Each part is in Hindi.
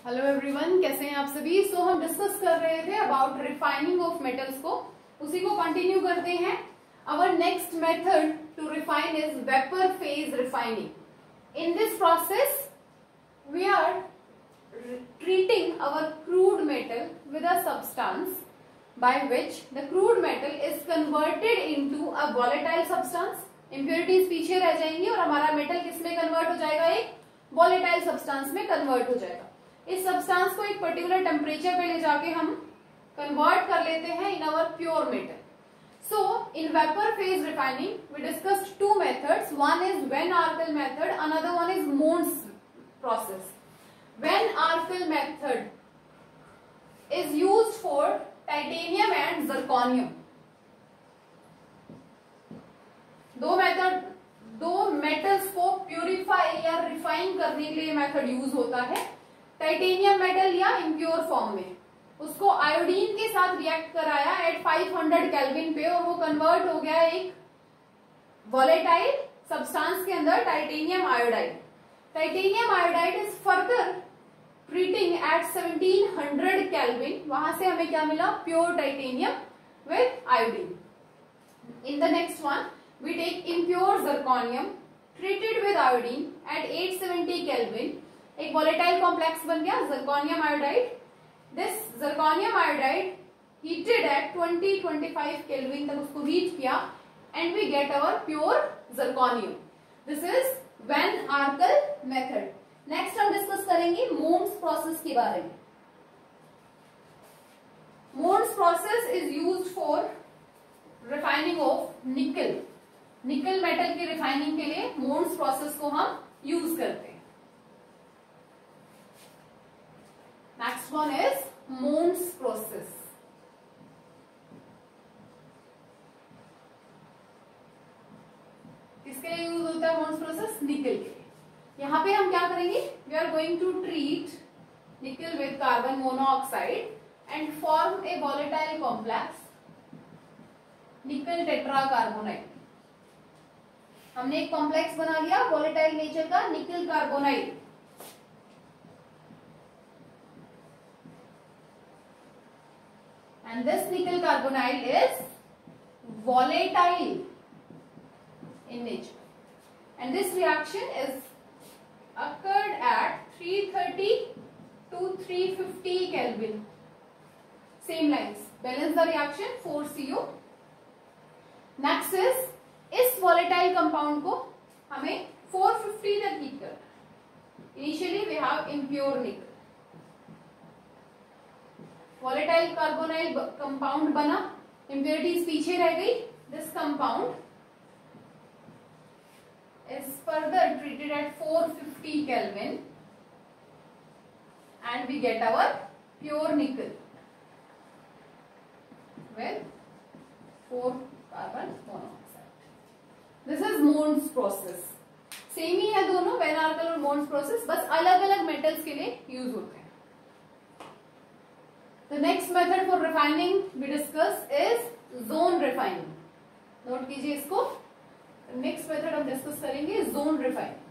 हेलो एवरीवन, कैसे हैं आप सभी। हम डिस्कस कर रहे थे अबाउट रिफाइनिंग ऑफ मेटल्स को, उसी को कंटिन्यू करते हैं। Our next method to refine is vapour phase refining. In this process we are treating our crude metal with a substance by which the crude metal is converted into a volatile substance। impurities पीछे रह जाएंगी और हमारा मेटल किसमें कन्वर्ट हो जाएगा, एक volatile substance में कन्वर्ट हो जाएगा। इस सब्सटेंस को एक पर्टिकुलर टेम्परेचर पे ले जाके हम कन्वर्ट कर लेते हैं in our pure metal. So in vapor phase refining we discussed two methods. One is Van-Arkel method, another one is Mond's process. Van-Arkel method is used for titanium and zirconium. दो मेटल्स को प्यूरिफाई या रिफाइन करने के लिए मेथड यूज होता है। टाइटेनियम मेटल या इम्प्योर फॉर्म में उसको आयोडीन के साथ रिएक्ट कराया एट 500 केल्विन पे और वो कन्वर्ट हो गया एक वॉलेटाइल सब्सटेंस के अंदर, titanium iodide. Titanium iodide is further treating at 1700 kelvin, वहां से हमें क्या मिला, pure titanium with iodine. In the next one we take impure zirconium treated with iodine at 870 kelvin, एक वॉलेटाइल कॉम्प्लेक्स बन गया zirconium iodide. This zirconium iodide heated at 20-25 kelvin तक उसको हीट किया and we get our pure zirconium. This is van Arkel method. Next हम डिस्कस करेंगे मोन्स प्रोसेस के बारे में। Mond's process is used for refining of nickel. Nickel metal की रिफाइनिंग के लिए मोन्स प्रोसेस को हम यूज करते हैं। Next one is Mond's process. किसके लिए यूज होता है Mond's process? निकल के लिए। यहाँ पे हम क्या करेंगे, we are going to treat nickel with carbon monoxide and form a volatile complex nickel tetracarbonate। हमने एक कॉम्प्लेक्स बना लिया वॉलेटाइल नेचर का निकल कार्बोनाइड। And this nickel carbonide is volatile in nature, and this reaction is occurred at 330 to 350 Kelvin. Same lines. Balance the reaction 4CO. Next is इस volatile compound को हमें 450 तक हीट करना। Initially we have impure nickel. Volatile carbonyl compound बना, इम्प्योरिटीज पीछे रह गई। This compound is further treated at 450 kelvin and we get our pure nickel with 4 carbon monoxide. This is Mond's process. Same ही है दोनों, वैन-आर्कल और मोन्स प्रोसेस, बस अलग अलग मेटल्स के लिए यूज होते हैं। The next method for refining we discuss is zone refining. Note कीजिए इसको। नेक्स्ट मेथड हम डिस्कस करेंगे zone refining.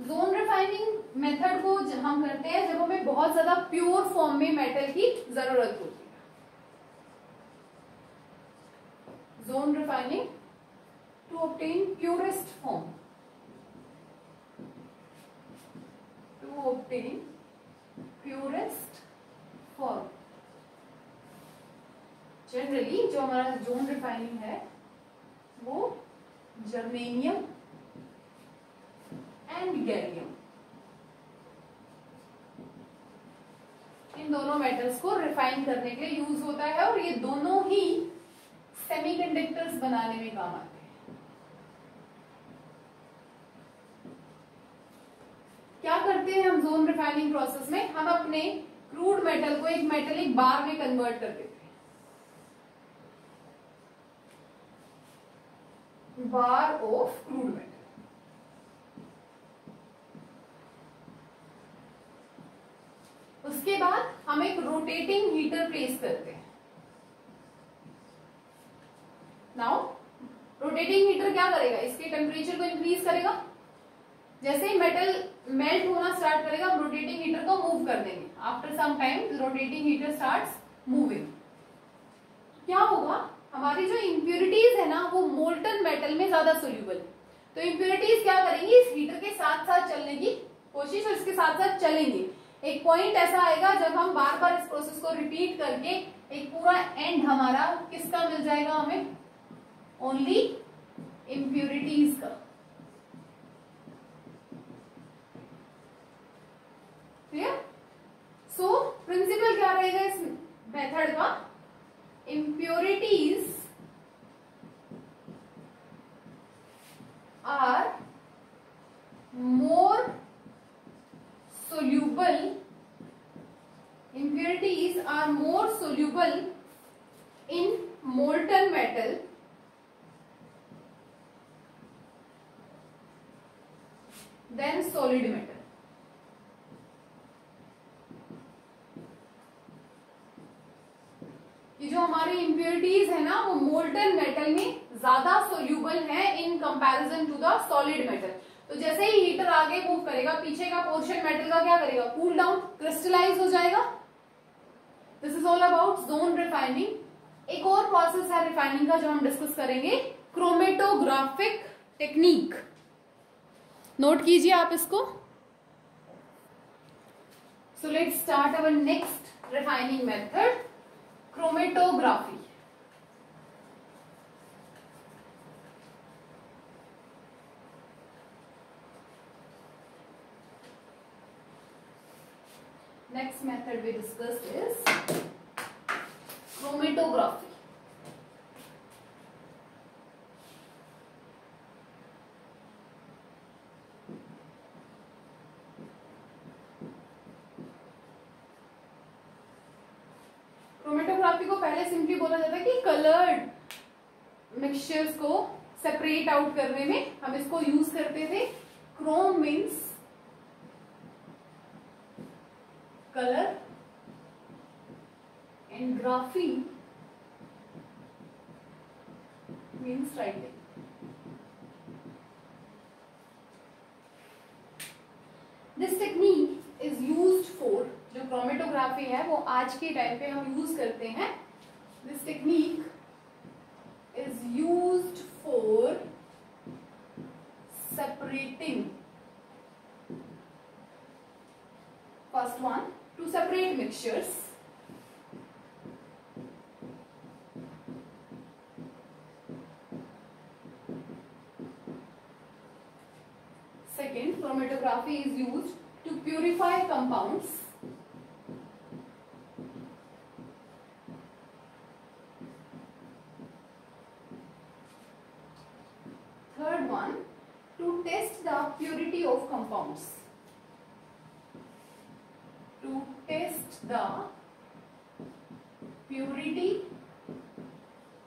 Zone refining method को हम करते हैं जब हमें बहुत ज्यादा प्योर फॉर्म में मेटल की जरूरत होती है। Zone refining to obtain purest form, obtain purest form। Generally जो हमारा जोन रिफाइनिंग है वो जर्मेनियम एंड गैलियम, इन दोनों मेटल्स को रिफाइन करने के लिए यूज होता है और ये दोनों ही सेमीकंडक्टर्स बनाने में काम आते हैं। क्या करते हैं हम जोन रिफाइनिंग प्रोसेस में, हम अपने क्रूड मेटल को एक मेटेलिक बार में कन्वर्ट कर देते हैं, बार ऑफ क्रूड मेटल। उसके बाद हम एक रोटेटिंग हीटर प्लेस करते हैं। नाउ रोटेटिंग हीटर क्या करेगा, इसके टेम्परेचर को इंक्रीज करेगा। जैसे ही मेटल मेल्ट होना स्टार्ट करेगा, हम रोटेटिंग हीटर को मूव कर देंगे। After some time rotating heater starts moving. क्या होगा, हमारी जो इम्प्योरिटीज है ना वो मोल्टन मेटल में ज्यादा सोल्यूबल है। तो इम्प्योरिटीज क्या करेंगी, इस हीटर के साथ साथ चलने की कोशिश और इसके साथ साथ चलेंगे। एक पॉइंट ऐसा आएगा जब हम बार बार इस प्रोसेस को रिपीट करके एक पूरा एंड हमारा किसका मिल जाएगा, हमें ओनली इम्प्योरिटीज का। क्लियर? सो प्रिंसिपल क्या रहेगा इस मेथड का, impurities are more soluble, impurities are more soluble in molten metal than solid metal. ये जो हमारी impurities है ना वो molten metal में ज्यादा soluble है in comparison to the solid metal. तो जैसे ही हीटर आगे मूव करेगा, पीछे का पोर्शन मेटल का क्या करेगा, कूल डाउन, क्रिस्टलाइज हो जाएगा। This is all about zone refining. एक और प्रोसेस है रिफाइनिंग का जो हम डिस्कस करेंगे, क्रोमेटोग्राफिक टेक्निक। नोट कीजिए आप इसको। So let's start our next refining method, chromatography. Next method we discussed is chromatography. Chromatography को पहले सिंपली बोला जाता है कि कलर्ड मिक्सचर्स को सेपरेट आउट करने में हम इसको यूज करते थे। Chrome means color and graphy means writing. This technique is used for, जो क्रोमेटोग्राफी है वो आज के टाइम पे हम यूज करते हैं। This technique is used for separating, first one, to separate mixtures, second, chromatography is used to purify compounds, third one, to test the purity of compounds, to test the purity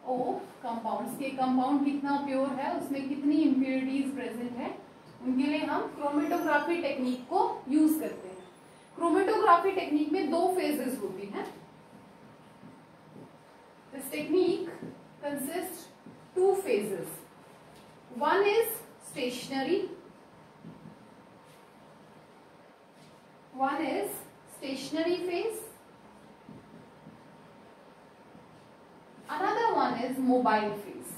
of compounds, के कंपाउंड कितना प्योर है, उसमें कितनी इम्प्योरिटीज प्रेजेंट है, उनके लिए हम क्रोमेटोग्राफी टेक्निक को यूज करते हैं। क्रोमेटोग्राफी टेक्निक में दो फेजेस होती हैं। This technique consist two phases, one is stationary, one is stationary phase, another one is mobile phase.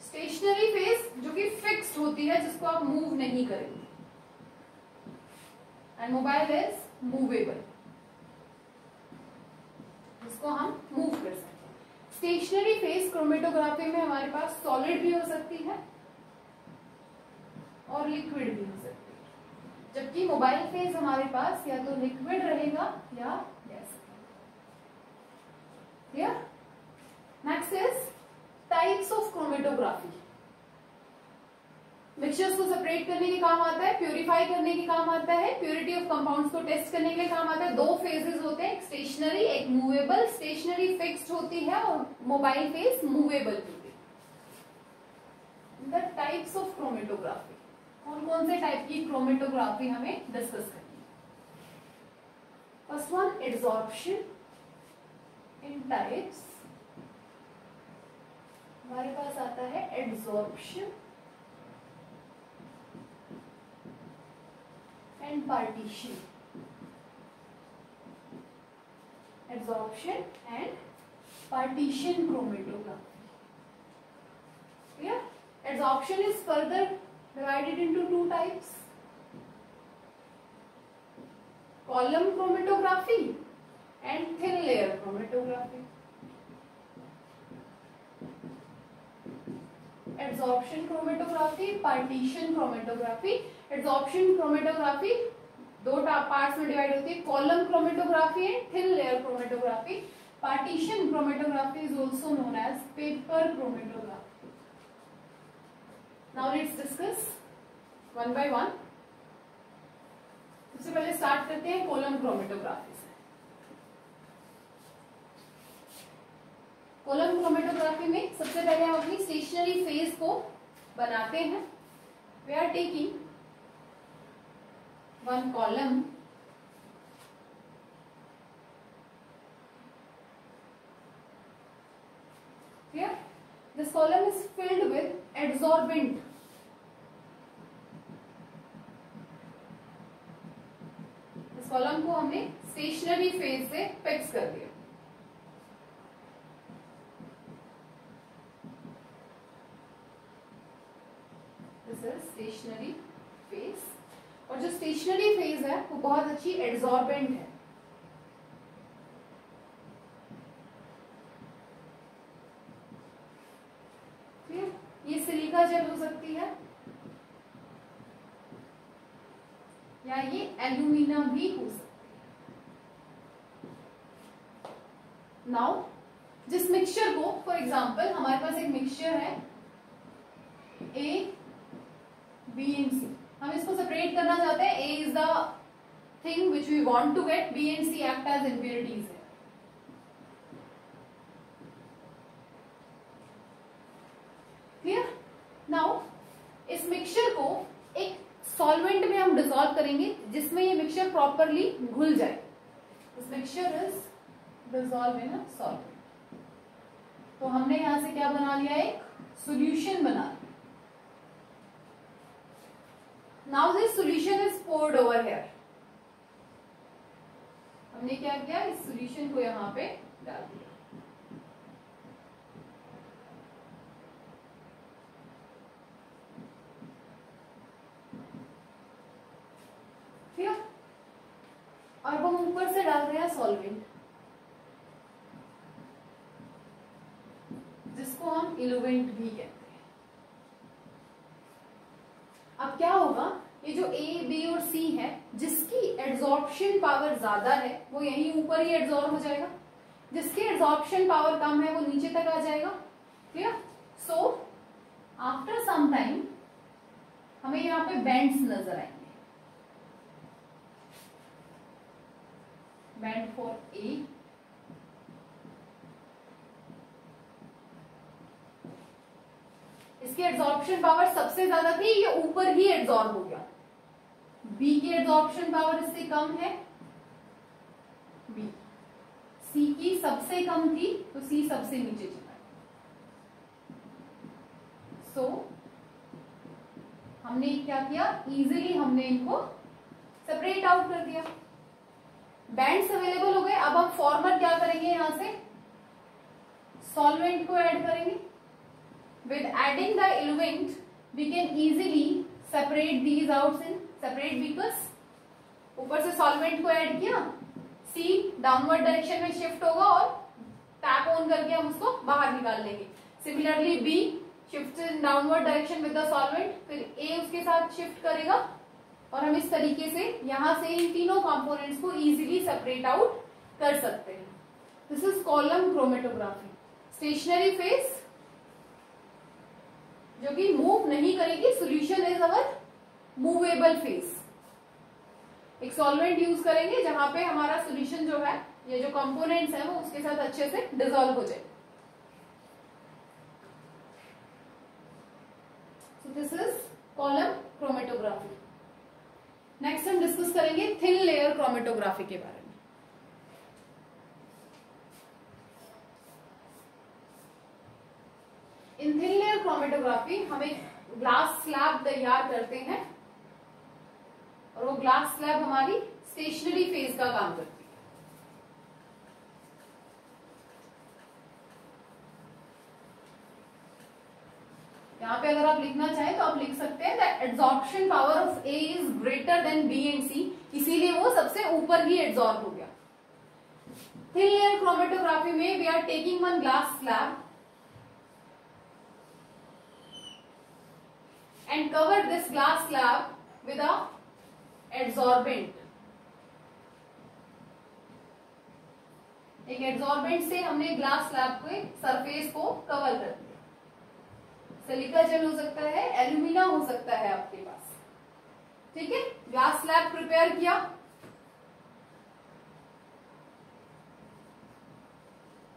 Stationary phase जो कि फिक्स्ड होती है, जिसको आप मूव नहीं करेंगे, एंड मोबाइल इज मूवेबल, जिसको हम मूव कर सकते हैं। स्टेशनरी फेज क्रोमेटोग्राफी में हमारे पास सॉलिड भी हो सकती है और लिक्विड भी हो सकती है, जबकि मोबाइल फेज हमारे पास या तो लिक्विड रहेगा या gas. Clear? Next is types of chromatography. Mixtures को सेपरेट करने के काम आता है, प्यूरिफाई करने के काम आता है, प्योरिटी ऑफ कंपाउंड्स को टेस्ट करने के लिए काम आता है। दो फेजेस होते हैं, एक स्टेशनरी एक मूवेबल। स्टेशनरी फिक्स्ड होती है और मोबाइल फेज मूवेबल होती है। द टाइप्स ऑफ क्रोमेटोग्राफी, कौन कौन से टाइप की क्रोमेटोग्राफी हमें डिस्कस करनी है। First one, adsorption. इन टाइप्स हमारे पास आता है adsorption and partition. Adsorption and partition chromatography. Clear? Adsorption is further divided into two types: column chromatography and thin layer chromatography. Adsorption chromatography, partition chromatography. Adsorption chromatography दो पार्ट्स में डिवाइड होती है: column chromatography and thin layer chromatography. Partition chromatography is also known as paper chromatography. Now let's discuss one by one. सबसे पहले स्टार्ट करते हैं कॉलम क्रोमेटोग्राफी से. कॉलम क्रोमेटोग्राफी में सबसे पहले हम अपनी स्टेशनरी फेज को बनाते हैं. We are taking one column here. This column is filled with adsorbent. इस कॉलम को हमने स्टेशनरी फेज से फिक्स कर दिया. This is stationary phase. और जो स्टेशनरी फेज है वो बहुत अच्छी एड्सॉर्बेंट है. ये सिलिका जेल हो सकती है या ये एल्यूमिनियम भी हो सकती है. नाउ जिस मिक्सचर को, फॉर एग्जांपल हमारे पास एक मिक्सचर है ए बी एंड सी. हम इसको सेपरेट करना चाहते हैं. A is the thing which we want to get, B and C act as impurities है. क्लियर? नाउ इस मिक्सचर को एक सॉल्वेंट में हम डिसॉल्व करेंगे जिसमें ये मिक्सचर प्रॉपरली घुल जाए. This mixture is dissolve in a solvent. तो हमने यहां से क्या बना लिया? एक सॉल्यूशन बना लिया. Now this solution is poured over here. हमने क्या किया? इस solution को यहाँ पे डाल दिया. ठीक है? और अब हम ऊपर से डाल रहे हैं सॉल्वेंट, जिसको हम इलुवेंट भी कहते हैं. अब क्या होगा? ये जो ए बी और सी है, जिसकी एड्सॉर्प्शन पावर ज्यादा है वो यहीं ऊपर ही एड्सॉर्ब हो जाएगा. जिसकी एड्सॉर्प्शन पावर कम है वो नीचे तक आ जाएगा. Clear? So after some time हमें यहाँ पे बैंड्स नजर आएंगे. बैंड फॉर ए, इसकी एड्सॉर्प्शन पावर सबसे ज्यादा थी, ये ऊपर ही एड्सॉर्ब हो गया. बी की एड्सॉर्प्शन पावर इससे कम है, बी. सी की सबसे कम थी तो सी सबसे नीचे चला. सो हमने क्या किया? इजीली हमने इनको सेपरेट आउट कर दिया. बैंड्स अवेलेबल हो गए. अब हम फॉर्मर क्या करेंगे? यहां से सॉल्वेंट को ऐड करेंगे. With adding the eluent, we can easily separate these out in separate because ऊपर से सॉल्वेंट को ऐड किया, C डाउनवर्ड डायरेक्शन में शिफ्ट होगा और टैप ऑन करके हम उसको बाहर निकाल लेंगे. Similarly B shift in downward direction with the solvent, फिर A उसके साथ शिफ्ट करेगा और हम इस तरीके से यहां से इन तीनों कंपोनेंट्स को इजीली सेपरेट आउट कर सकते हैं. This is column chromatography. Stationary phase जो कि मूव नहीं करेगी. Solution is our movable phase. एक सॉल्वेंट यूज करेंगे जहां पे हमारा सॉल्यूशन जो है, ये जो कंपोनेंट्स है वो उसके साथ अच्छे से डिसॉल्व हो जाए. So this is column chromatography. Next हम डिस्कस करेंगे थिन लेयर क्रोमेटोग्राफी के बारे में. इन थिन लेयर क्रोमेटोग्राफी हम एक ग्लास स्लैब तैयार करते हैं और वो ग्लास स्लैब हमारी स्टेशनरी फेज का काम करती है। यहाँ पे अगर आप लिखना चाहें तो आप लिख सकते हैं that adsorption power of A is greater than B and C, इसीलिए वो सबसे ऊपर ही एड्सॉर्ब हो गया। थिन लेयर क्रोमेटोग्राफी में we are taking one glass slab and cover this glass slab with a adsorbent। एक एड्सॉर्बेंट से हमने ग्लास स्लैब के सरफेस को कवर कर दिया। सिलिका जेल हो सकता है, एल्यूमिना हो सकता है आपके पास, ठीक है। ग्लास स्लैब प्रिपेयर किया,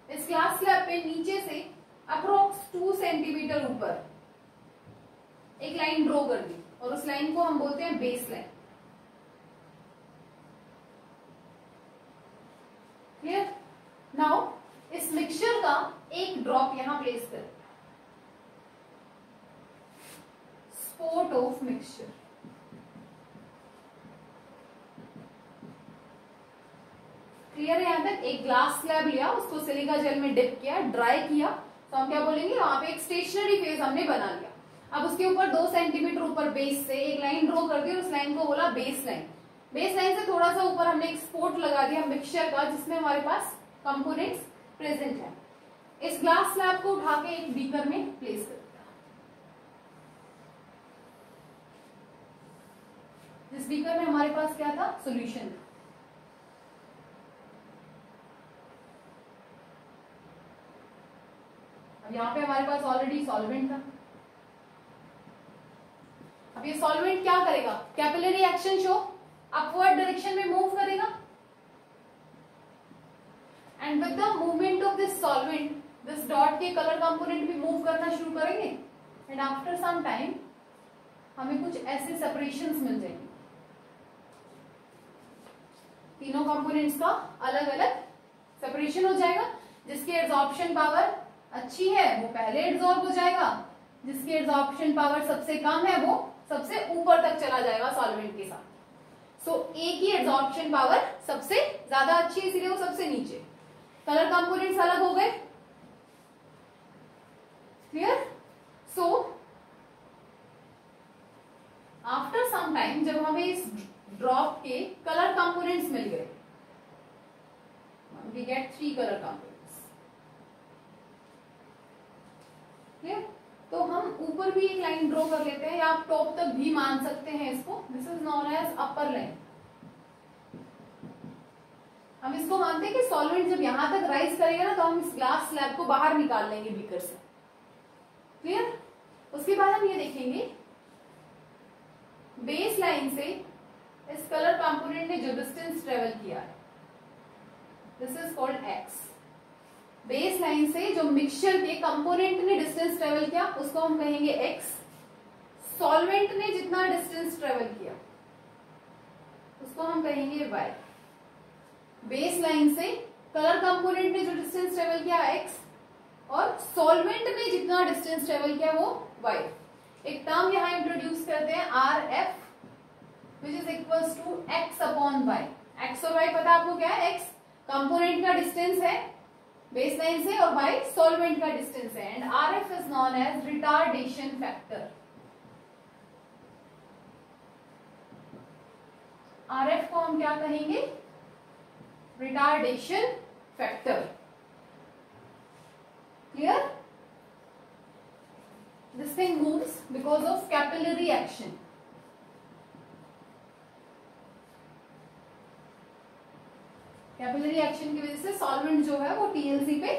इस ग्लास स्लैब पे नीचे से अप्रोक्स 2 सेंटीमीटर ऊपर एक लाइन ड्रॉ कर दी और उस लाइन को हम बोलते हैं बेस लाइन। क्लियर? नाउ इस मिक्सचर का एक ड्रॉप यहां प्लेस करें, स्पोर्ट ऑफ मिक्सचर। क्लियर है? यहां तक एक ग्लास स्लैब लिया, उसको सिलिका जेल में डिप किया, ड्राई किया, तो हम क्या बोलेंगे, वहां पे एक स्टेशनरी फेज हमने बना लिया। अब उसके ऊपर 2 सेंटीमीटर ऊपर बेस से एक लाइन ड्रॉ कर दी, उस लाइन को बोला बेस लाइन। बेस लाइन से थोड़ा सा ऊपर हमने एक स्पोर्ट लगा दिया मिक्सचर का, जिसमें हमारे पास कंपोनेंट्स प्रेजेंट है। इस ग्लास स्लैब को उठा के एक बीकर में प्लेस कर दिया, जिस बीकर में हमारे पास क्या था, सॉल्यूशन था। अब यहाँ पे हमारे पास ऑलरेडी सॉल्वेंट था। अब ये सॉल्वेंट क्या करेगा, capillary action show, upward direction में मूव करेगा, and with the movement of this solvent this dot के कलर कंपोनेंट भी मूव करना शुरू करेंगे, एंड आफ्टर सम टाइम हमें कुछ ऐसे सेपरेशंस मिल जाएंगे। तीनों कंपोनेंट्स का अलग अलग सेपरेशन हो जाएगा। जिसकी एड्सॉर्प्शन पावर अच्छी है वो पहले एड्सॉर्ब हो जाएगा, जिसकी एड्सॉर्प्शन पावर सबसे कम है वो सबसे ऊपर तक चला जाएगा सॉल्वेंट के साथ। सो ए की एड्सॉर्प्शन पावर सबसे ज्यादा अच्छी है, इसीलिए वो सबसे नीचे। कलर कंपोनेंट्स अलग हो गए। Clear? So after some time जब हमें इस ड्रॉप के कलर कंपोनेंट्स मिल गए, we get 3 colour components. Clear? तो हम ऊपर भी एक लाइन ड्रॉ कर लेते हैं, या आप टॉप तक भी मान सकते हैं इसको। This is known as upper line. हम इसको मानते हैं कि सॉल्वेंट जब यहां तक राइज करेगा ना, तो हम इस ग्लास स्लैब को बाहर निकाल लेंगे बीकर से। क्लियर? उसके बाद हम ये देखेंगे बेस लाइन से इस कलर कंपोनेंट ने जो डिस्टेंस ट्रेवल किया है, this is called x. Base line से जो मिक्सचर के कंपोनेंट ने डिस्टेंस ट्रेवल किया उसको हम कहेंगे x। सॉल्वेंट ने जितना डिस्टेंस ट्रेवल किया उसको हम कहेंगे y। बेस लाइन से कलर कंपोनेंट ने जो डिस्टेंस ट्रेवल किया x, और सॉल्वेंट ने जितना डिस्टेंस ट्रेवल किया वो y। एक टर्म यहां इंट्रोड्यूस करते हैं RF, which is equals to x upon y। x और y पता आपको क्या है, x कंपोनेंट का डिस्टेंस है बेस लाइन से, और y सॉल्वेंट का डिस्टेंस है, and RF is known as retardation factor. RF को हम क्या कहेंगे, retardation factor. Clear? This thing moves because of capillary action. Capillary action की वजह से सॉल्वेंट जो है वो टीएलसी पे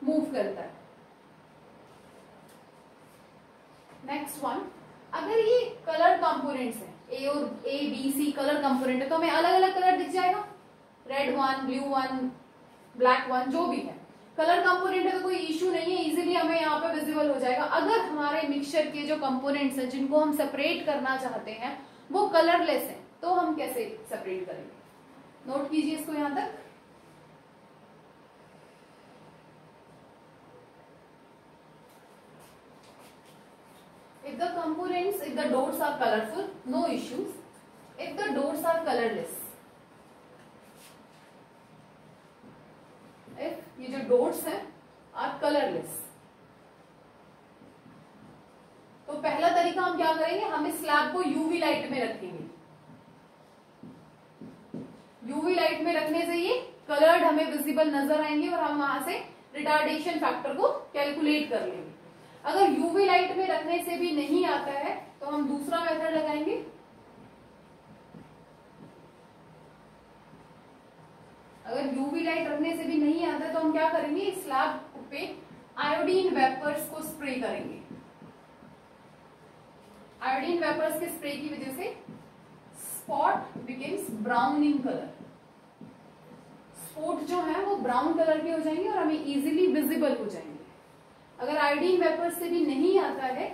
मूव करता है। नेक्स्ट वन, अगर ये कलर कंपोनेंट्स हैं, ए और A B C colour component है, तो हमें अलग अलग कलर दिख जाएगा, red one, blue one, black one, जो भी है। कलर कंपोनेंट है तो कोई इश्यू नहीं है, इजीली हमें यहाँ पे विजिबल हो जाएगा। अगर हमारे मिक्सचर के जो कंपोनेंट्स हैं जिनको हम सेपरेट करना चाहते हैं वो कलरलेस हैं, तो हम कैसे सेपरेट करेंगे? नोट कीजिए इसको यहां तक। the dots are colorful, no issues. If the dots are colorless, if ये जो dots हैं are colorless, तो पहला तरीका हम क्या करेंगे, हम इस स्लैब को यूवी लाइट में रखेंगे. यूवी लाइट में रखने से ये कलर्ड हमें विजिबल नजर आएंगे और हम वहां से रिटार्डेशन फैक्टर को कैलकुलेट कर लेंगे. अगर यूवी लाइट में रखने से भी नहीं आता है तो हम दूसरा मेथड लगाएंगे. अगर यूवी लाइट रखने से भी नहीं आता है तो हम क्या करेंगे, इस स्लैब पे आयोडीन वेपर्स को स्प्रे करेंगे. आयोडीन वेपर्स के स्प्रे की वजह से spot becomes brown in colour. Spot जो है वो ब्राउन कलर के हो जाएंगे और हमें इजीली विजिबल हो जाएंगे. अगर आयोडीन वेपर्स से भी नहीं आता है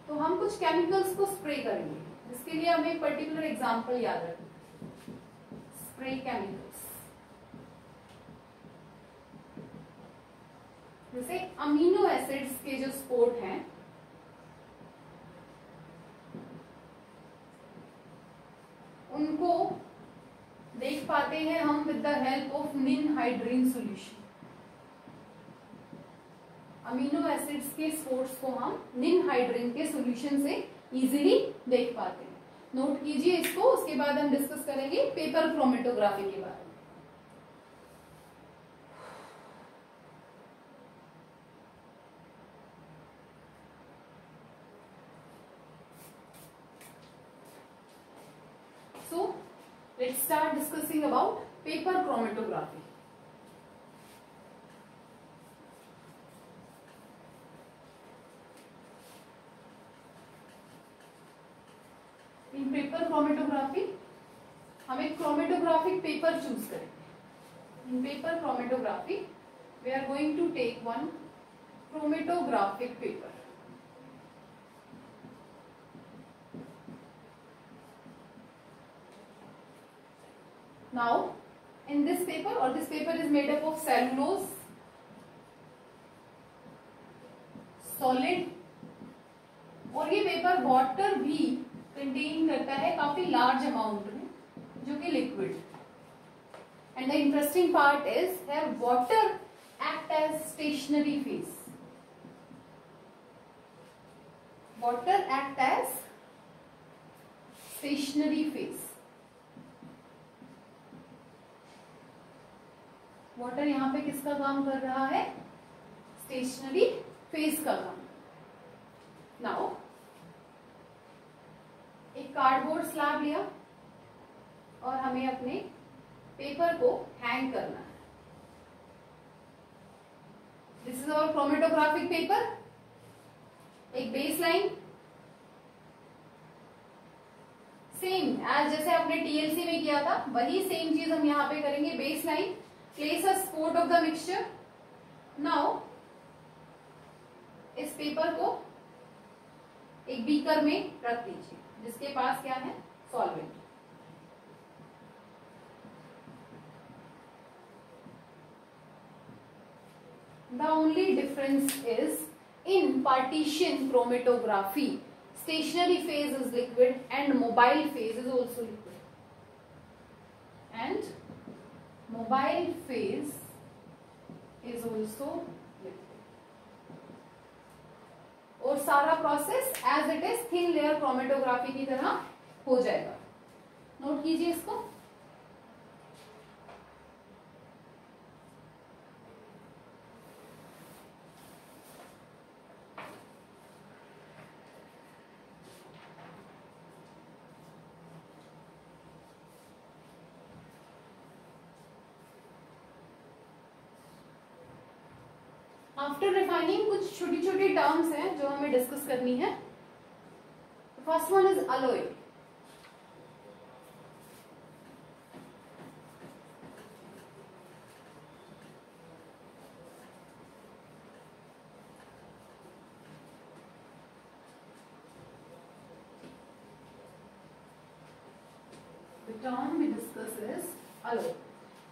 तो हम कुछ केमिकल्स को स्प्रे करेंगे. जिसके लिए हमें एक पर्टिकुलर एग्जांपल याद रखें. स्प्रे केमिकल्स जैसे अमीनो एसिड्स के जो स्पोर्ट हैं, उनको देख पाते हैं हम with the help of ninhydrin solution. Amino acids के स्पोर्ट्स को हम निनहाइड्रीन के सॉल्यूशन से इजीली देख पाते हैं. नोट कीजिए इसको. उसके बाद हम डिस्कस करेंगे पेपर क्रोमेटोग्राफी के बारे में. So let's start discussing about paper chromatography. In paper chromatography हम एक chromatographic paper choose करेंगे. In paper chromatography we are going to take one chromatographic paper. Now in this paper, or this paper is made up of cellulose, solid, और ये पेपर वाटर भी कंटेन करता है काफी लार्ज अमाउंट में, जो कि liquid. And the interesting part is here water act as stationary phase. Water act as stationary phase. Water यहां पे किसका काम कर रहा है, स्टेशनरी फेज का काम. नाउ एक कार्डबोर्ड स्लैब लिया और हमें अपने पेपर को हैंग करना है. This is our chromatographic paper. एक बेस लाइन सेम एज जैसे आपने टीएलसी में किया था, वही सेम चीज हम यहां पे करेंगे. Base line, place a sport of the mixture. Now इस पेपर को एक बीकर में रख दीजिए जिसके पास क्या है, solvent. The only difference is in partition chromatography, stationary phase is liquid and mobile phase is also liquid. And mobile phase is also liquid. और सारा process as it is thin layer chromatography की तरह हो जाएगा. नोट कीजिए इसको. आफ्टर रिफाइनिंग कुछ छोटी छोटी टर्म्स हैं जो हमें डिस्कस करनी है. First one is alloy. The term we discuss is alloy.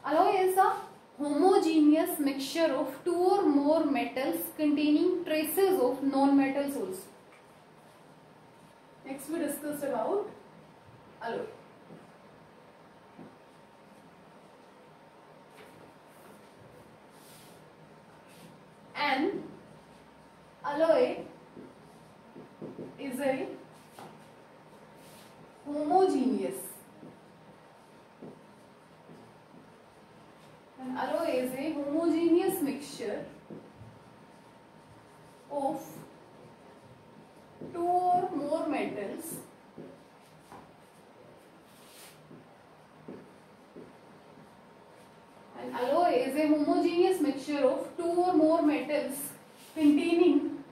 Alloy is a homogeneous mixture of two or more metals containing traces of non-metals also. Next we discussed about alloy. An alloy is a homogeneous. An alloy is a homogeneous mixture of two or more metals An alloy is a homogeneous mixture of two or more metals containing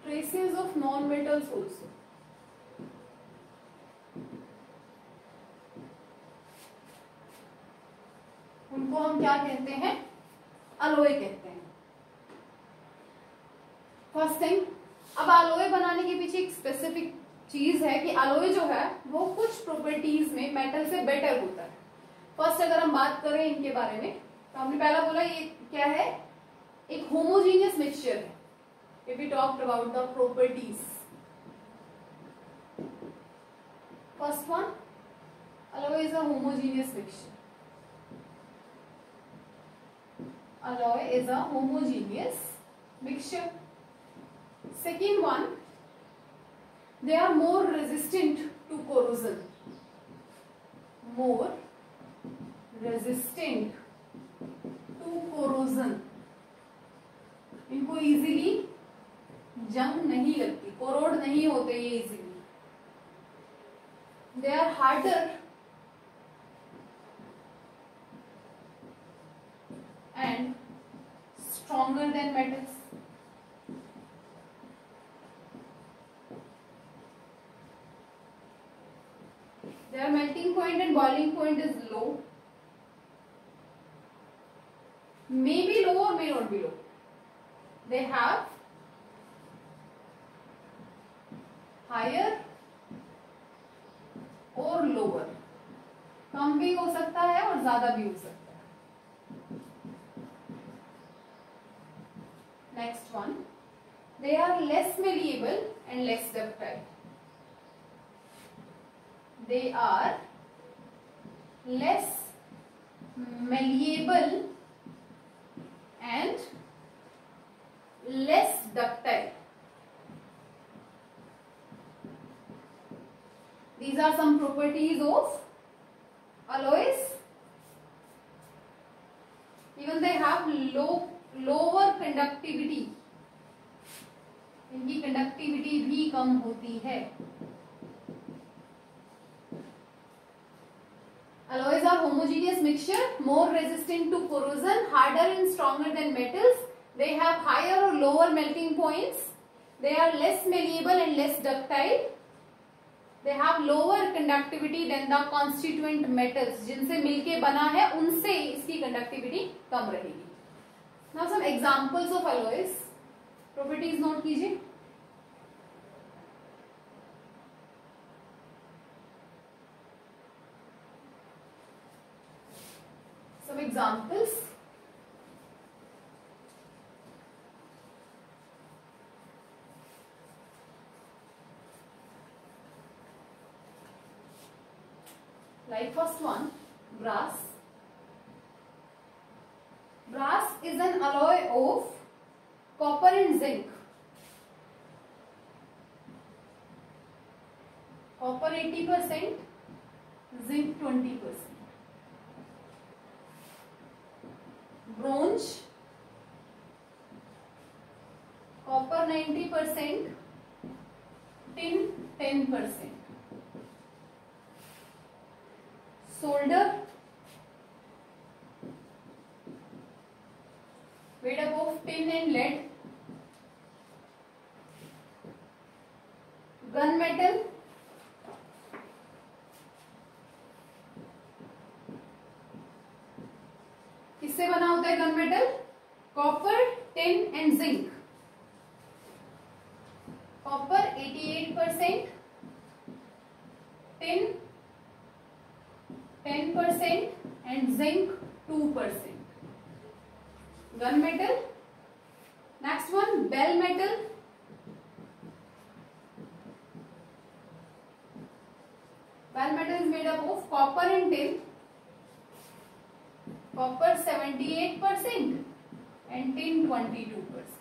traces of non-metals also. उनको हम क्या कहते हैं? अलॉय कहते हैं. फर्स्ट थिंग, अब अलॉय बनाने के पीछे एक स्पेसिफिक चीज है कि अलॉय जो है वो कुछ प्रॉपर्टीज में मेटल से बेटर होता है. फर्स्ट अगर हम बात करें इनके बारे में तो हमने पहला बोला ये क्या है? एक होमोजीनियस मिक्सचर है. If we talked about the properties, first one, alloy is a homogeneous mixture. Alloy is a homogeneous mixture. Second one, they are more resistant to corrosion. More resistant to corrosion. इनको easily जंग नहीं लगती, corrode नहीं होते ये easily. They are harder and stronger than metals. Their melting point and boiling point is low. May be low or may not be low. They have higher or lower. कम भी हो सकता है और ज्यादा भी हो सकता है. Next one, they are less malleable and less ductile. They are less malleable and less ductile. These are some properties of alloys. Even they have lower conductivity, इनकी कंडक्टिविटी भी कम होती है. Alloys are homogeneous mixture, more resistant to corrosion, harder and stronger than metals. They have higher or lower melting points. They are less malleable and less ductile. They have lower conductivity than the constituent metals. जिनसे मिलके बना है उनसे इसकी कंडक्टिविटी कम रहेगी. Now some examples of alloys. Properties note कीजिए. Some examples. Like first one, brass. Brass is an alloy of copper and zinc. Copper 80%, zinc 20%. Bronze, copper 90%, tin 10%. Solder, made up of tin and lead. Gunmetal, किससे बना होता है gunmetal? Copper, tin and zinc. Copper 88%, tin 10% and zinc 2%. Gunmetal next one bell metal. Bell metal is made up of copper and tin. Copper 78% and tin 22%।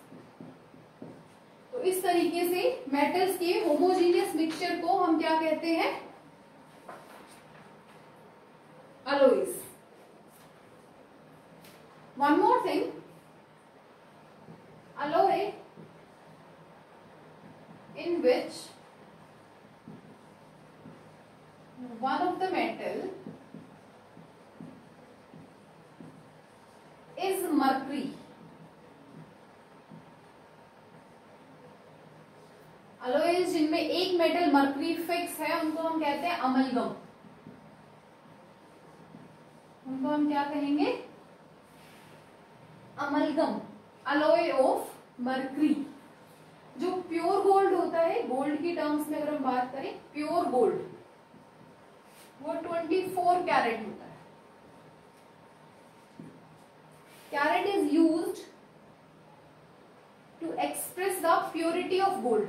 तो इस तरीके से मेटल्स के होमोजीनियस मिक्सचर को हम क्या कहते हैं? alloys. One more thing, alloy in which one of the metal is mercury. alloys जिनमें एक मेटल मर्करी फिक्स है उनको हम कहते हैं अमलगम। उनको हम क्या कहेंगे? Amalgam, alloy of mercury. जो प्योर गोल्ड होता है, गोल्ड की टर्म्स में अगर हम बात करें, प्योर गोल्ड वो 24 कैरेट होता है। Carat is used to express the purity of gold.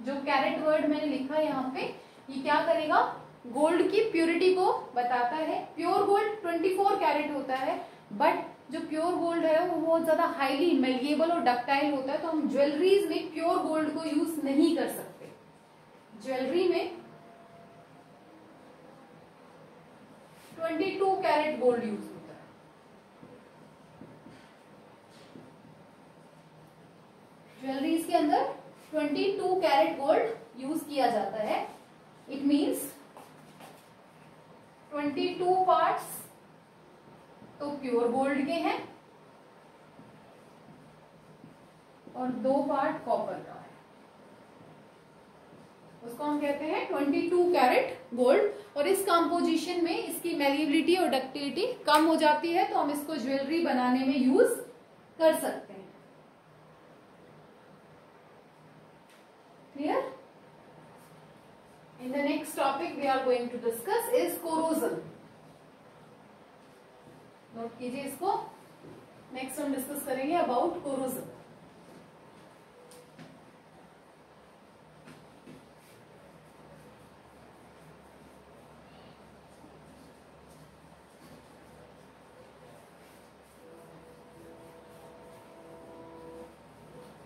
जो कैरेट वर्ड मैंने लिखा है यहाँ पे, ये क्या करेगा? गोल्ड की प्योरिटी को बताता है। प्योर गोल्ड 24 कैरेट होता है, बट जो प्योर गोल्ड है वो बहुत ज्यादा हाईली मेल्येबल और डक्टाइल होता है, तो हम ज्वेलरीज में प्योर गोल्ड को यूज नहीं कर सकते। ज्वेलरी में 22 कैरेट गोल्ड यूज होता है। ज्वेलरीज के अंदर 22 कैरेट गोल्ड यूज किया जाता है। इट मीन्स 22 पार्ट्स तो प्योर गोल्ड के हैं और 2 पार्ट कॉपर का है। उसको हम कहते हैं 22 कैरेट गोल्ड। और इस कंपोजिशन में इसकी मेलिएबिलिटी और डक्टिलिटी कम हो जाती है, तो हम इसको ज्वेलरी बनाने में यूज कर सकते हैं। Clear? In the next topic we are going to discuss is corrosion. Note कीजिए इसको। नेक्स्ट हम डिस्कस करेंगे अबाउट corrosion.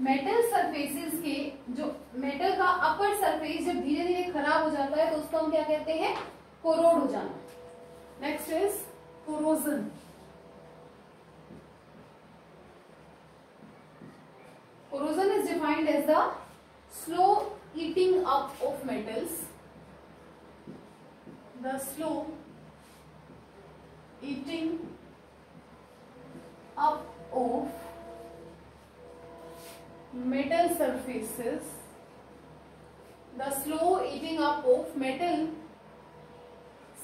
मेटल सरफेसेस के, जो मेटल का अपर सरफेस जब धीरे धीरे खराब हो जाता है तो उसको हम क्या कहते हैं? कोरोड हो जाना। Next is corrosion. Corrosion is defined as the slow eating up of metals, the slow eating up of metal surfaces, the slow eating up of metal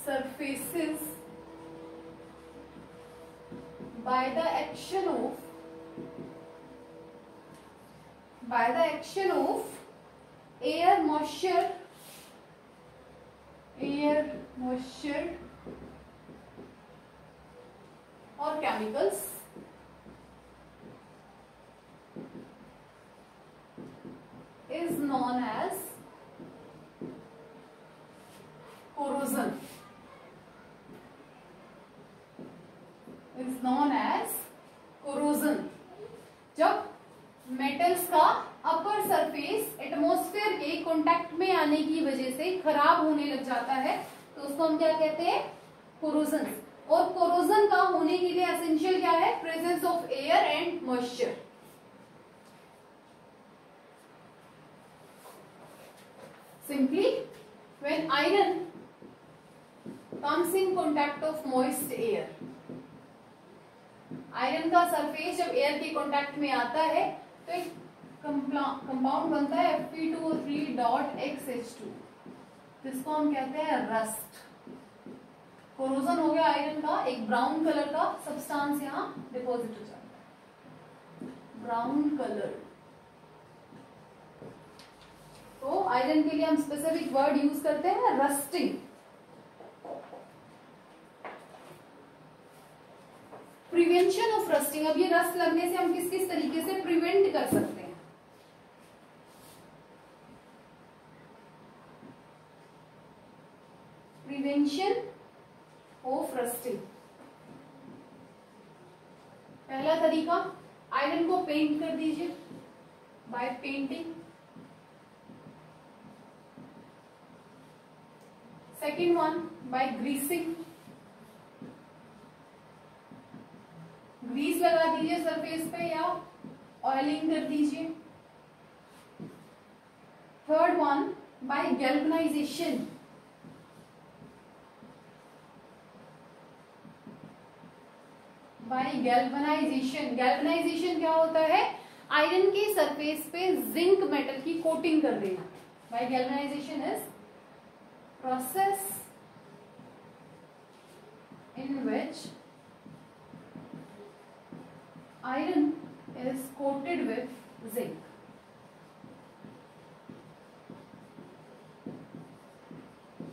surfaces by the action of air moisture or chemicals is known as corrosion. जब मेटल्स का अपर सरफेस एटमॉस्फेयर के कांटेक्ट में आने की वजह से खराब होने लग जाता है तो उसको हम क्या कहते हैं? कोरोजन। और कोरोजन का होने के लिए एसेंशियल क्या है? Presence of air and moisture. Simply, when iron comes in contact of moist air, iron का सरफेस जब एयर के कांटेक्ट में आता है तो एक कंपाउंड बनता है Fe2O3.XH2, जिसको हम कहते हैं रस्ट। कोरोजन हो गया आयरन का, एक ब्राउन कलर का सब्सटेंस यहाँ डिपॉजिट हो जाता है, ब्राउन कलर। तो आयरन के लिए हम स्पेसिफिक वर्ड यूज करते हैं रस्टिंग। प्रिवेंशन ऑफ रस्टिंग, अब ये रस्ट लगने से हम किस किस तरीके से प्रिवेंट कर सकते हैं। प्रिवेंशन ऑफ रस्टिंग, पहला तरीका आयरन को पेंट कर दीजिए by painting. Second one by greasing, grease लगा दीजिए सरफेस पे या ऑयलिंग कर दीजिए। Third one by galvanization, by galvanization. Galvanization क्या होता है, आयरन की सरफेस पे जिंक मेटल की कोटिंग कर देना। By galvanization is process in which iron is coated with zinc.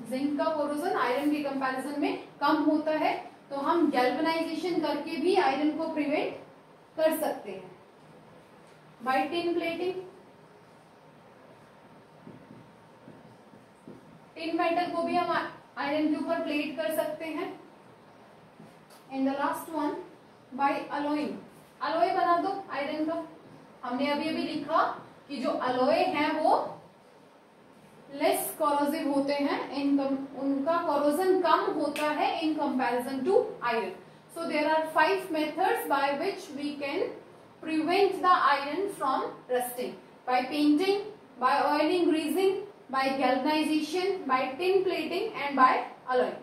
Zinc का कोरोजन आयरन के कंपैरिजन में कम होता है, तो हम गैल्वेनाइजेशन करके भी आयरन को प्रिवेंट कर सकते हैं। By tin plating, tin metal को भी हम आयरन के ऊपर प्लेट कर सकते हैं। And the last one by allowing, alloy बना दो आयरन का। हमने अभी अभी लिखा कि जो अलॉय है वो लेस कोरोसिव होते हैं, उनका कोरोजन कम होता है in comparison to iron. So there are 5 methods by which we can prevent the iron from rusting, by painting, by oiling, greasing, by galvanization, by tin plating and by alloying.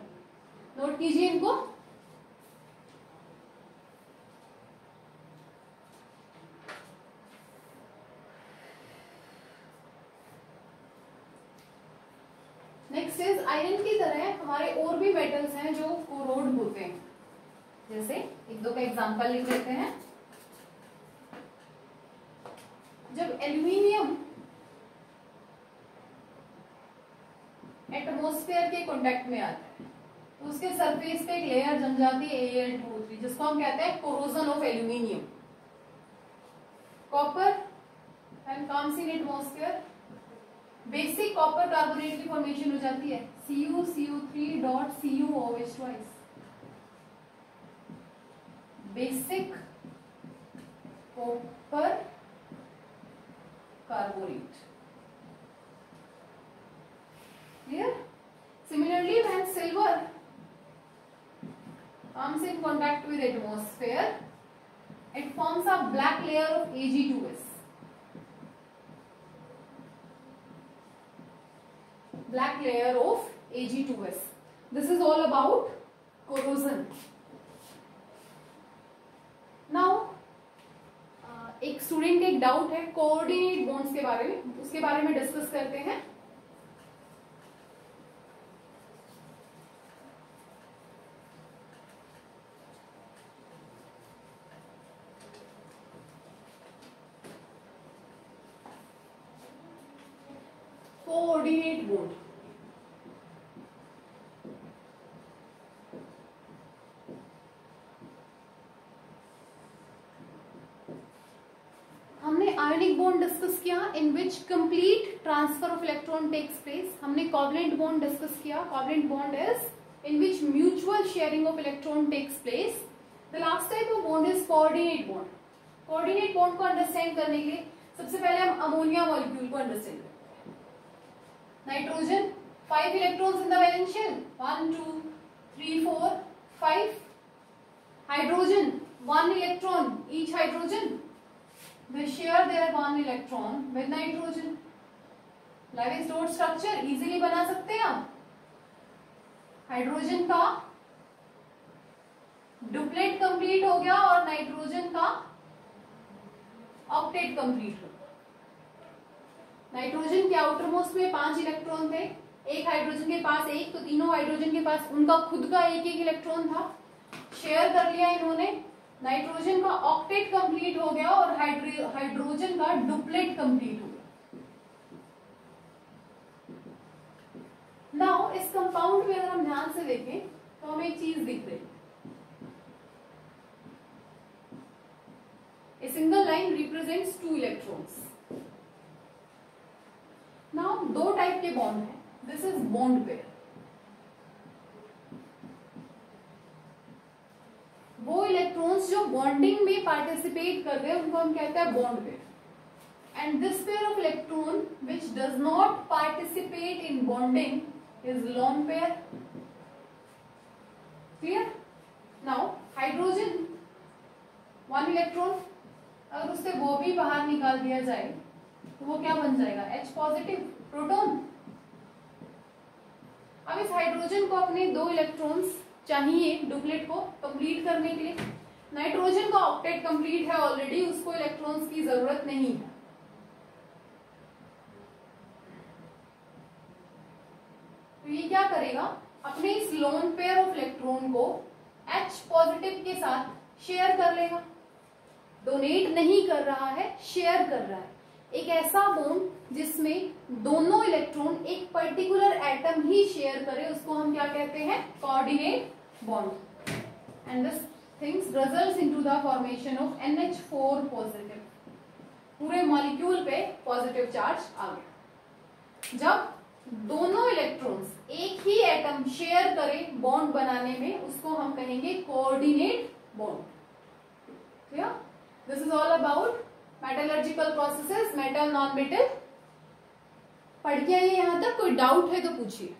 Note कीजिए इनको। नेक्स्ट इज आयरन की तरह हमारे और भी मेटल्स हैं जो कोरोड होते हैं। जैसे एक दो का एग्जांपल लिख लेते हैं। जब एल्यूमिनियम एटमॉस्फेयर के कांटेक्ट में आता है तो उसके सरफेस पे एक लेयर जम जाती है Al2O3, जिसको हम कहते हैं corrosion of aluminium. Copper and comes in atmosphere, basic copper carbonate की फॉर्मेशन हो जाती है CuCO3.CuOH2। Basic copper carbonate. Clear? Similarly, when silver comes in contact with atmosphere, it forms a black layer of Ag2S. Black layer of Ag2S. This is all about corrosion. Now, एक स्टूडेंट का एक डाउट है कोऑर्डिनेट बॉन्ड्स के बारे में, उसके बारे में डिस्कस करते हैं। कोऑर्डिनेट बॉन्ड, हमने आयनिक बॉन्ड डिस्कस किया in which complete transfer of electron takes place. हमने कोवलेंट बॉन्ड डिस्कस किया। Covalent bond is in which mutual sharing of electron takes place. The last type of bond is coordinate bond. Coordinate bond को अंडरस्टैंड करने के लिए सबसे पहले हम अमोनिया मॉलिक्यूल को अंडरस्टैंड करते हैं। Nitrogen 5 electrons in the valence shell, 1 2 3 4 5। Hydrogen 1 electron each hydrogen, they share their 1 electron with nitrogen। Lewis dot structure easily बना सकते हैं हम। हाइड्रोजन का डुप्लेट कंप्लीट हो गया और नाइट्रोजन का ऑक्टेट कंप्लीट हो गया। नाइट्रोजन के आउटर मोस्ट में 5 इलेक्ट्रॉन थे, एक हाइड्रोजन के पास एक, तो तीनों हाइड्रोजन के पास उनका खुद का एक एक इलेक्ट्रॉन था। शेयर कर लिया इन्होंने, नाइट्रोजन का ऑक्टेट कंप्लीट हो गया और हाइड्रोजन का डुप्लेट कंप्लीट हो गया। नाउ इस कंपाउंड में अगर हम ध्यान से देखें तो हमें एक चीज दिख रही है। Line represents 2 electrons. नाउ दो टाइप के बॉन्ड हैं, दिस इज बॉन्ड पेयर। वो इलेक्ट्रॉन्स जो बॉन्डिंग में पार्टिसिपेट कर रहे हैं उनको हम कहते हैं bond pair. And this pair of electron which does not participate in bonding is lone pair. Clear? Now hydrogen 1 electron, अगर उससे वो भी बाहर निकाल दिया जाए तो वो क्या बन जाएगा? H positive proton. अब इस हाइड्रोजन को अपने 2 इलेक्ट्रॉन्स चाहिए डुप्लेट को कंप्लीट करने के लिए। नाइट्रोजन का ऑक्टेट कंप्लीट है ऑलरेडी, उसको इलेक्ट्रॉन्स की जरूरत नहीं है। तो ये क्या करेगा? अपने इस लोन पेयर ऑफ इलेक्ट्रॉन को H पॉजिटिव के साथ शेयर कर लेगा। डोनेट नहीं कर रहा है, शेयर कर रहा है। एक ऐसा बॉन्ड जिसमें दोनों इलेक्ट्रॉन एक पर्टिकुलर एटम ही शेयर करे उसको हम क्या कहते हैं? Coordinate bond. And this things results into the formation of NH4 positive. पूरे मॉलिक्यूल पे पॉजिटिव चार्ज आ गया। जब दोनों इलेक्ट्रॉन्स एक ही एटम शेयर करें बॉन्ड बनाने में, उसको हम कहेंगे coordinate bond. Clear? This is all about metallurgical processes, metal non metal. पढ़ के आइए, यहां तक कोई डाउट है तो पूछिए।